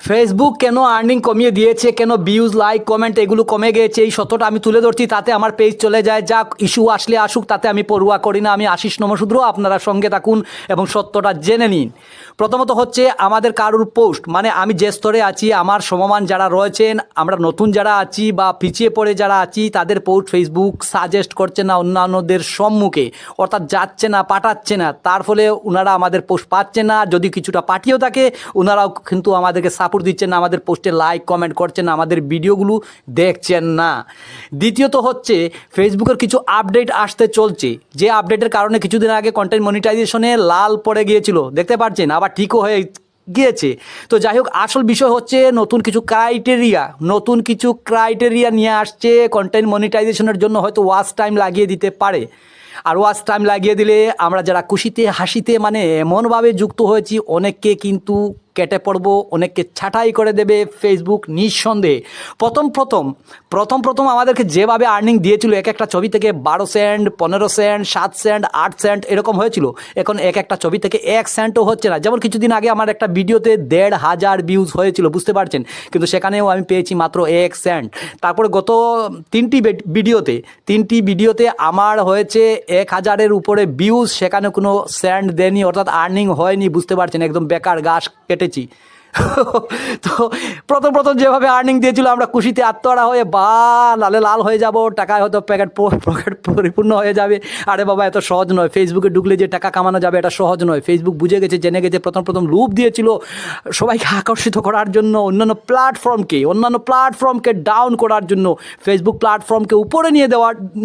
Facebook কেন earning কমিয়ে দিয়েছে, কেন ভিউজ, লাইক, কমেন্ট এগুলো কমে গিয়েছে, এই সত্যটা আমি তুলে ধরছি। তাতে আমার পেজ চলে যায়, যা ইস্যু আসলে আসুক, তাতে আমি পড়ুয়া করি না। আমি আশিস নমশূদ্র, আপনারা সঙ্গে থাকুন এবং সত্যটা জেনে নিন। প্রথমত হচ্ছে আমাদের কারুর পোস্ট, মানে আমি যে স্তরে আছি, আমার সমমান যারা রয়েছেন, আমরা নতুন যারা আছি বা পিছিয়ে পড়ে যারা আছি, তাদের পোস্ট ফেসবুক সাজেস্ট করছে না অন্যান্যদের সম্মুখে, অর্থাৎ যাচ্ছে না, পাঠাচ্ছে না। তার ফলে ওনারা আমাদের পোস্ট পাচ্ছে না। যদি কিছুটা পাঠিয়েও থাকে, ওনারাও কিন্তু আমাদেরকে সাপোর্ট দিচ্ছেন না, আমাদের পোস্টে লাইক কমেন্ট করছেন না, আমাদের ভিডিওগুলো দেখছেন না। দ্বিতীয়ত হচ্ছে ফেসবুকের কিছু আপডেট আসতে চলছে, যে আপডেটের কারণে কিছুদিন আগে কন্টেন্ট মনিটাইজেশনে লাল পড়ে গিয়েছিল, দেখতে পাচ্ছেন, আবার ঠিকও হয়ে গিয়েছে। তো যাই হোক, আসল বিষয় হচ্ছে নতুন কিছু ক্রাইটেরিয়া নিয়ে আসছে কন্টেন্ট মনিটাইজেশনের জন্য। হয়তো ওয়াচ টাইম লাগিয়ে দিতে পারে, আর ওয়াচ টাইম লাগিয়ে দিলে আমরা যারা খুশিতে হাসিতে মানে এমনভাবে যুক্ত হয়েছি, অনেককে কিন্তু কেটে পড়বো, অনেককে ছাঁটাই করে দেবে ফেসবুক নিঃসন্দেহে। প্রথম আমাদেরকে যেভাবে আর্নিং দিয়েছিল, এক একটা ছবি থেকে 12 সেন্ট, 15 সেন্ট, 7 সেন্ট, 8 সেন্ট এরকম হয়েছিল। এখন এক একটা ছবি থেকে 1 সেন্টও হচ্ছে না। যেমন কিছুদিন আগে আমার একটা ভিডিওতে 1,500 ভিউজ হয়েছিল, বুঝতে পারছেন, কিন্তু সেখানেও আমি পেয়েছি মাত্র 1 সেন্ট। তারপরে গত তিনটি ভিডিওতে আমার হয়েছে 1,000-এর উপরে ভিউজ, সেখানে কোনো সেন্ট দেয়নি, অর্থাৎ আর্নিং হয়নি, বুঝতে পারছেন, একদম বেকার ঘাস কেটেছি। তো প্রথম যেভাবে আর্নিং দিয়েছিল, আমরা খুশিতে আত্মহারা হয়ে লালে লাল হয়ে যাব, টাকায় হয়তো পকেট পরিপূর্ণ হয়ে যাবে। আরে বাবা, এত সহজ নয়। ফেসবুকে ঢুকলে যে টাকা কামানো যাবে, এটা সহজ নয়। ফেসবুক বুঝে গেছে, জেনে গেছে। প্রথম লুপ দিয়েছিল সবাইকে আকর্ষিত করার জন্য, অন্যান্য প্ল্যাটফর্মকে ডাউন করার জন্য, ফেসবুক প্ল্যাটফর্মকে উপরে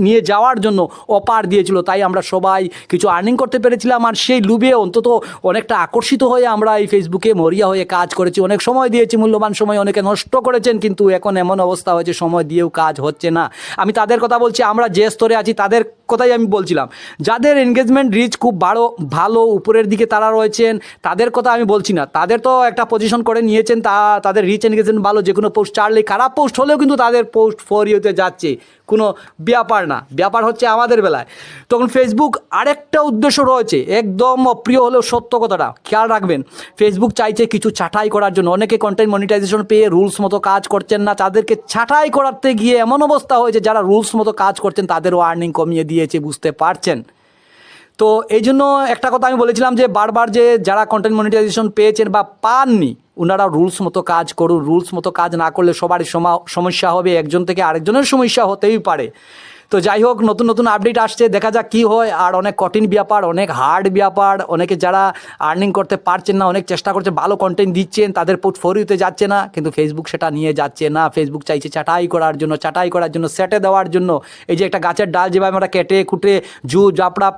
নিয়ে যাওয়ার জন্য অফার দিয়েছিল। তাই আমরা সবাই কিছু আর্নিং করতে পেরেছিলাম, আর সেই লুবে অন্তত অনেকটা আকর্ষিত হয়ে আমরা এই ফেসবুকে মরিয়া হয়ে কাজ করেছি, অনেক সময় দিয়েছি, মূল্যবান সময় অনেকে নষ্ট করেছেন। কিন্তু এখন এমন অবস্থা হয়েছে, সময় দিয়েও কাজ হচ্ছে না। আমি তাদের কথা বলছি, আমরা যে স্তরে আছি তাদের কথাই আমি বলছিলাম। যাদের এনগেজমেন্ট রিচ খুব ভালো উপরের দিকে তারা রয়েছেন, তাদের কথা আমি বলছি না। তাদের তো একটা পজিশন করে নিয়েছেন, তাদের রিচ এনগেজমেন্ট ভালো, যে কোনো পোস্ট চাড়লেই, খারাপ পোস্ট হলেও কিন্তু তাদের পোস্ট ফর ইউতে যাচ্ছে, কোনো ব্যাপার না। ব্যাপার হচ্ছে আমাদের বেলায়। তখন ফেসবুক আরেকটা উদ্দেশ্য রয়েছে, একদম অপ্রিয় হলেও সত্য কথাটা খেয়াল রাখবেন। ফেসবুক চাইছে কিছু ছাঁটাই করার জন্য। অনেকে কন্টেন্ট মনিটাইজেশন পেয়ে রুলস মতো কাজ করছেন না, তাদেরকে ছাঁটাই করাতে গিয়ে এমন অবস্থা হয়েছে, যারা রুলস মতো কাজ করছেন তাদেরও আর্নিং কমিয়ে দিয়েছে, বুঝতে পারছেন। তো এই জন্য একটা কথা আমি বলেছিলাম যে বারবার, যে যারা কন্টেন্ট মনিটাইজেশন পেয়েছেন বা পাননি, ওনারা রুলস মতো কাজ করুন। রুলস মতো কাজ না করলে সবারই সমস্যা হবে, একজন থেকে আরেকজনের সমস্যা হতেই পারে। তো যাই হোক, নতুন আপডেট আসছে, দেখা যাক কী হয়। আর অনেক কঠিন ব্যাপার, অনেক হার্ড ব্যাপার। অনেকে যারা আর্নিং করতে পারছেন না, অনেক চেষ্টা করছে, ভালো কন্টেন্ট দিচ্ছেন, তাদের পোর্টফোলিওতে যাচ্ছে না, কিন্তু ফেসবুক সেটা নিয়ে যাচ্ছে না। ফেসবুক চাইছে ছাঁটাই করার জন্য, সেটে দেওয়ার জন্য। এই যে একটা গাছের ডাল যেভাবে আমরা কেটে কুটে জাপড়া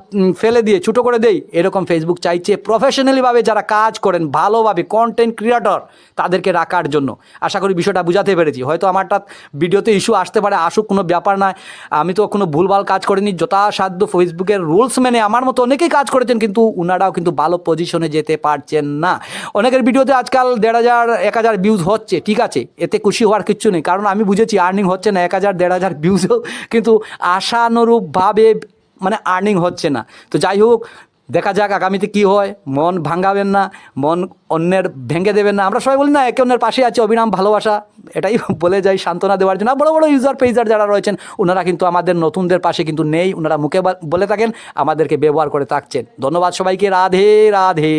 ফেলে দিয়ে ছোটো করে দেই, এরকম ফেসবুক চাইছে প্রফেশনালিভাবে যারা কাজ করেন, ভালোভাবে কন্টেন্ট ক্রিয়েটর, তাদেরকে রাখার জন্য। আশা করি বিষয়টা বুঝাতে পেরেছি। হয়তো আমারটা ভিডিওতে ইস্যু আসতে পারে, আসুক, কোনো ব্যাপার নয়। আমি তো কোনো ভুলভাল কাজ করিনি, যথাসাধ্য ফেসবুকের রুলস মেনে আমার মতো অনেকেই কাজ করেছেন, কিন্তু ওনারাও কিন্তু ভালো পজিশনে যেতে পারছেন না। অনেকের ভিডিওতে আজকাল 1,500 1,000 ভিউজ হচ্ছে, ঠিক আছে, এতে খুশি হওয়ার কিচ্ছু নেই, কারণ আমি বুঝেছি আর্নিং হচ্ছে না। 1,000 1,500 ভিউজও কিন্তু আশানুরূপভাবে মানে আর্নিং হচ্ছে না। তো যাই হোক, দেখা যাক আগামীতে কী হয়। মন ভাঙাবেন না, মন অন্যের ভেঙে দেবেন না। আমরা সবাই বলি না, একে অন্যের পাশে আছে, অবিরাম ভালোবাসা, এটাই বলে যাই সান্ত্বনা দেওয়ার জন্য। বড় পেজার যারা রয়েছেন, ওনারা কিন্তু আমাদের নতুনদের পাশে কিন্তু নেই, ওনারা মুখে বলে থাকেন, আমাদেরকে ব্যবহার করে থাকছেন। ধন্যবাদ সবাইকে। রাধে রাধে।